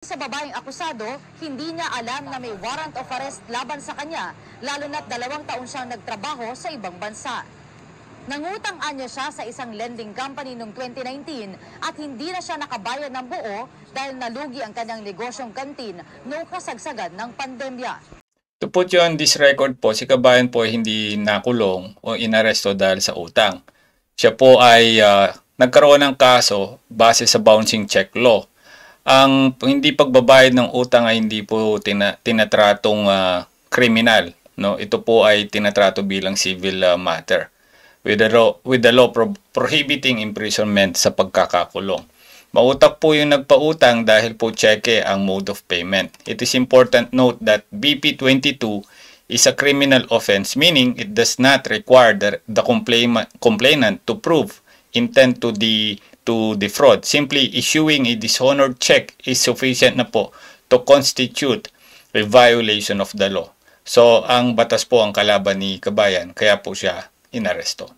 Sa babaeng akusado, hindi niya alam na may warrant of arrest laban sa kanya, lalo na't 2 taon siyang nagtrabaho sa ibang bansa. Nangutang-anya siya sa isang lending company noong 2019 at hindi na siya nakabayad ng buo dahil nalugi ang kanyang negosyong kantin noong kasagsagan ng pandemya. To put you on this record po, si Kabayan po ay hindi nakulong o inaresto dahil sa utang. Siya po ay nagkaroon ng kaso base sa bouncing check law. Ang hindi pagbabayad ng utang ay hindi po tinatratong kriminal. No? Ito po ay tinatrato bilang civil matter with the law prohibiting imprisonment sa pagkakakulong. Mautak po yung nagpautang dahil po cheque ang mode of payment. It is important note that BP 22 is a criminal offense, meaning it does not require the complainant to prove intent to defraud. Simply issuing a dishonored check is sufficient na po to constitute a violation of the law. So, ang batas po ang kalaban ni Kabayan, kaya po siya inaresto.